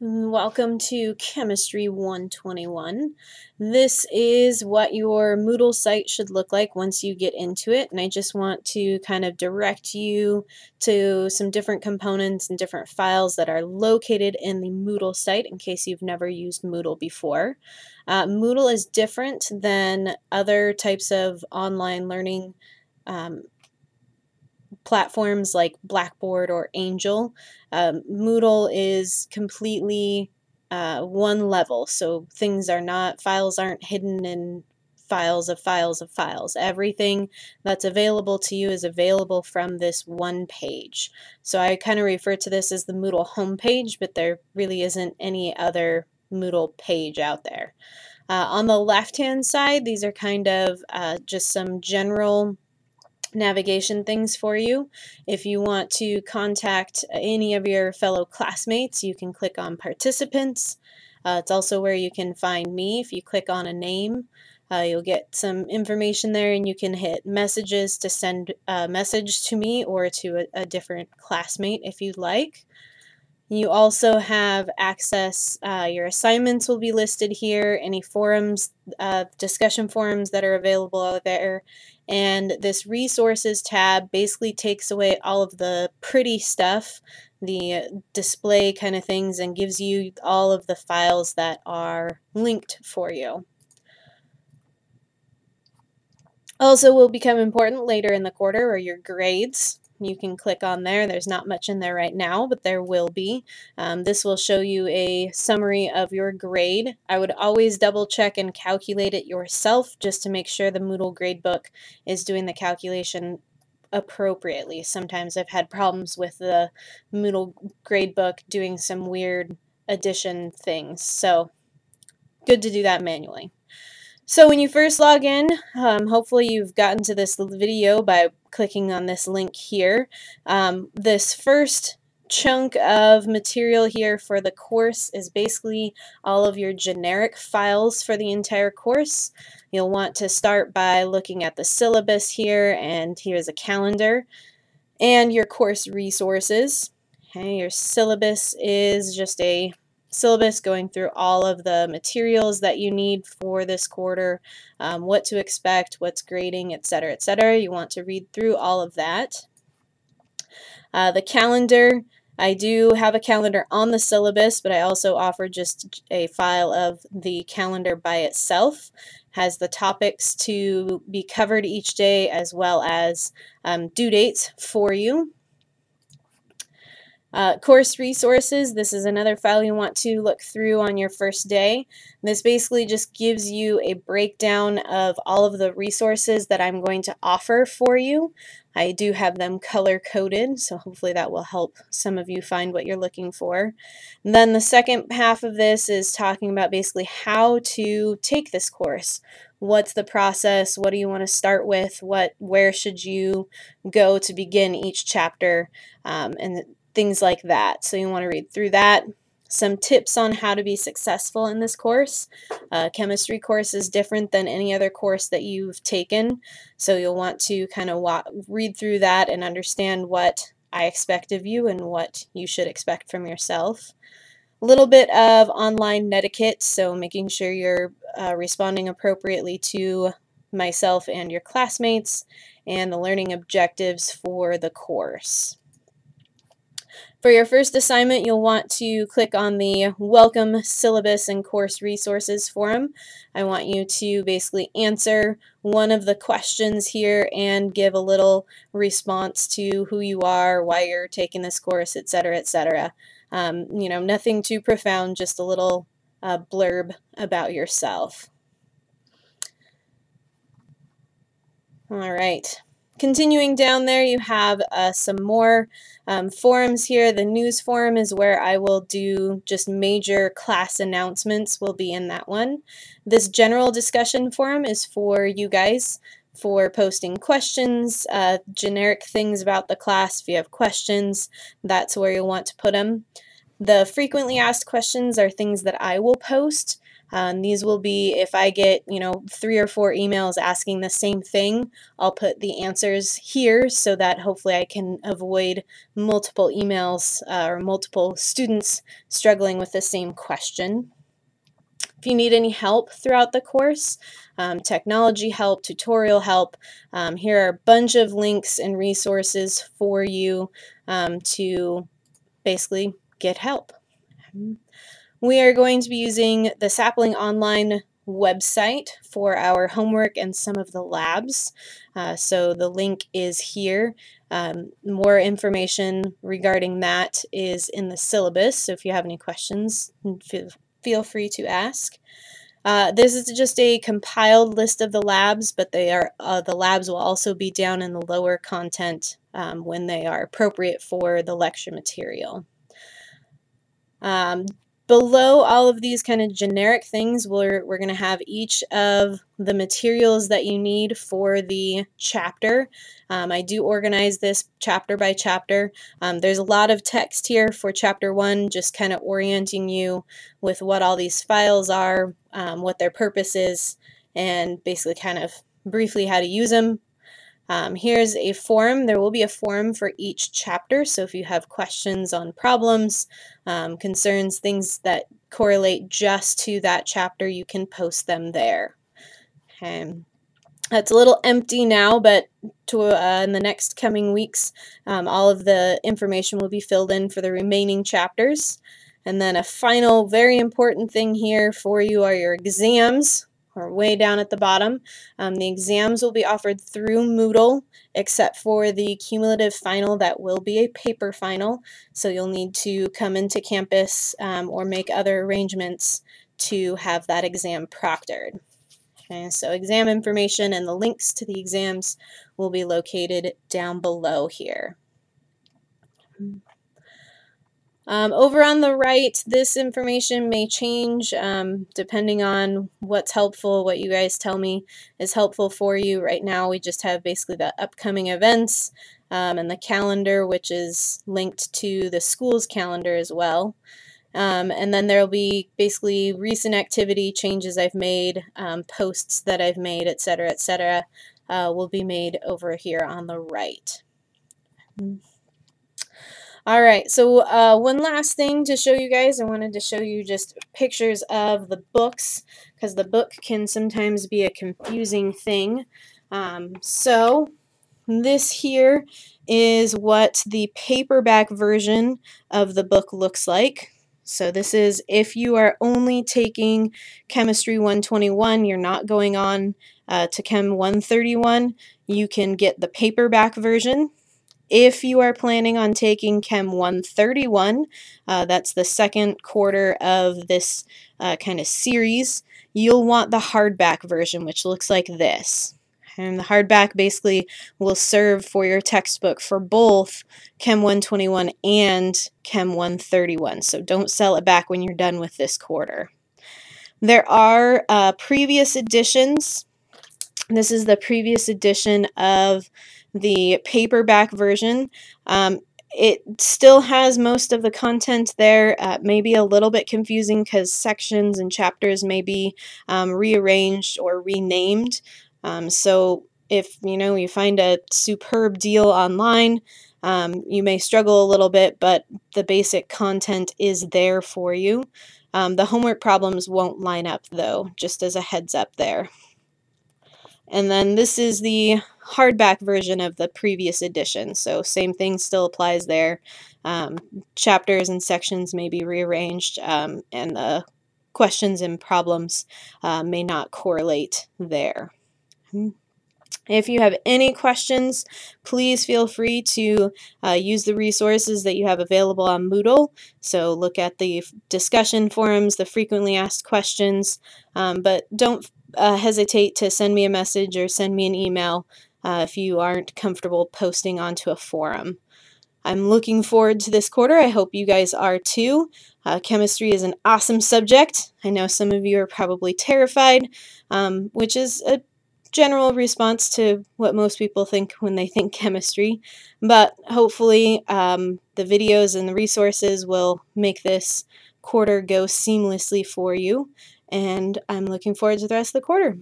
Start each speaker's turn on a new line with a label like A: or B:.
A: Welcome to Chemistry 121. This is what your Moodle site should look like once you get into it, and I just want to kind of direct you to some different components and different files that are located in the Moodle site in case you've never used Moodle before. Moodle is different than other types of online learning platforms like Blackboard or Angel. Moodle is completely one level, so files aren't hidden in files of files of files. Everything that's available to you is available from this one page. So I kind of refer to this as the Moodle homepage, but there really isn't any other Moodle page out there. On the left-hand side, these are kind of just some general navigation things for you. If you want to contact any of your fellow classmates, you can click on participants. It's also where you can find me. If you click on a name, you'll get some information there, and you can hit messages to send a message to me or to a different classmate if you'd like. You also have access, your assignments will be listed here, any forums, discussion forums that are available out there, and this resources tab basically takes away all of the pretty stuff, the display kind of things, and gives you all of the files that are linked for you. Also will become important later in the quarter are your grades. You can click on there. There's not much in there right now, but there will be. This will show you a summary of your grade. I would always double check and calculate it yourself just to make sure the Moodle gradebook is doing the calculation appropriately. Sometimes I've had problems with the Moodle gradebook doing some weird addition things, so good to do that manually. So when you first log in, hopefully you've gotten to this video by clicking on this link here. This first chunk of material here for the course is basically all of your generic files for the entire course. You'll want to start by looking at the syllabus here, and here's a calendar, and your course resources. Okay, your syllabus is just a syllabus going through all of the materials that you need for this quarter, what to expect, what's grading, etc., etc. You want to read through all of that. The calendar, I do have a calendar on the syllabus, but I also offer just a file of the calendar by itself. Has the topics to be covered each day as well as due dates for you. Course resources, this is another file you want to look through on your first day. This basically just gives you a breakdown of all of the resources that I'm going to offer for you. I do have them color-coded, so hopefully that will help some of you find what you're looking for. And then the second half of this is talking about basically how to take this course. What's the process? What do you want to start with? Where should you go to begin each chapter? And things like that. So you want to read through that. Some tips on how to be successful in this course. Chemistry course is different than any other course that you've taken, so you'll want to kind of read through that and understand what I expect of you and what you should expect from yourself. A little bit of online netiquette, so making sure you're responding appropriately to myself and your classmates, and the learning objectives for the course. For your first assignment, you'll want to click on the Welcome Syllabus and Course Resources forum. I want you to basically answer one of the questions here and give a little response to who you are, why you're taking this course, etc., etc. You know, nothing too profound, just a little blurb about yourself. All right. Continuing down there, you have some more forums here. The news forum is where I will do just major class announcements will be in that one. This general discussion forum is for you guys for posting questions, generic things about the class. If you have questions, that's where you'll want to put them. The frequently asked questions are things that I will post. And these will be, if I get, 3 or 4 emails asking the same thing, I'll put the answers here so that hopefully I can avoid multiple emails or multiple students struggling with the same question. If you need any help throughout the course, technology help, tutorial help, here are a bunch of links and resources for you to basically get help. We are going to be using the Sapling Online website for our homework and some of the labs. So the link is here. More information regarding that is in the syllabus, so if you have any questions, feel free to ask. This is just a compiled list of the labs, but the labs will also be down in the lower content when they are appropriate for the lecture material. Below all of these kind of generic things, we're going to have each of the materials that you need for the chapter. I do organize this chapter by chapter. There's a lot of text here for chapter 1, just kind of orienting you with what all these files are, what their purpose is, and basically kind of briefly how to use them. Here's a forum. There will be a forum for each chapter, so if you have questions on problems, concerns, things that correlate just to that chapter, you can post them there. Okay. It's a little empty now, but in the next coming weeks, all of the information will be filled in for the remaining chapters. And then a final very important thing here for you are your exams. Or way down at the bottom. The exams will be offered through Moodle, except for the cumulative final that will be a paper final, so you'll need to come into campus or make other arrangements to have that exam proctored. Okay, so exam information and the links to the exams will be located down below here. Over on the right, this information may change depending on what's helpful, what you guys tell me is helpful for you. Right now we just have basically the upcoming events and the calendar, which is linked to the school's calendar as well. And then there will be basically recent activity changes I've made, posts that I've made, etc., etc., will be made over here on the right. Alright, so one last thing to show you guys. I wanted to show you just pictures of the books, because the book can sometimes be a confusing thing. So this here is what the paperback version of the book looks like. So this is if you are only taking Chemistry 121, you're not going on to Chem 131, you can get the paperback version. If you are planning on taking Chem 131, that's the second quarter of this kind of series, you'll want the hardback version, which looks like this. And the hardback basically will serve for your textbook for both Chem 121 and Chem 131. So don't sell it back when you're done with this quarter. There are previous editions. This is the previous edition of the paperback version. It still has most of the content there, maybe a little bit confusing because sections and chapters may be rearranged or renamed. So if you find a superb deal online, you may struggle a little bit, but the basic content is there for you. The homework problems won't line up though, just as a heads up there. And then this is the hardback version of the previous edition, so same thing still applies there. Chapters and sections may be rearranged, and the questions and problems may not correlate there. If you have any questions, please feel free to use the resources that you have available on Moodle. So look at the discussion forums, the frequently asked questions, but don't hesitate to send me a message or send me an email if you aren't comfortable posting onto a forum. I'm looking forward to this quarter. I hope you guys are too. Chemistry is an awesome subject. I know some of you are probably terrified, which is a general response to what most people think when they think chemistry, but hopefully the videos and the resources will make this quarter go seamlessly for you. and I'm looking forward to the rest of the quarter.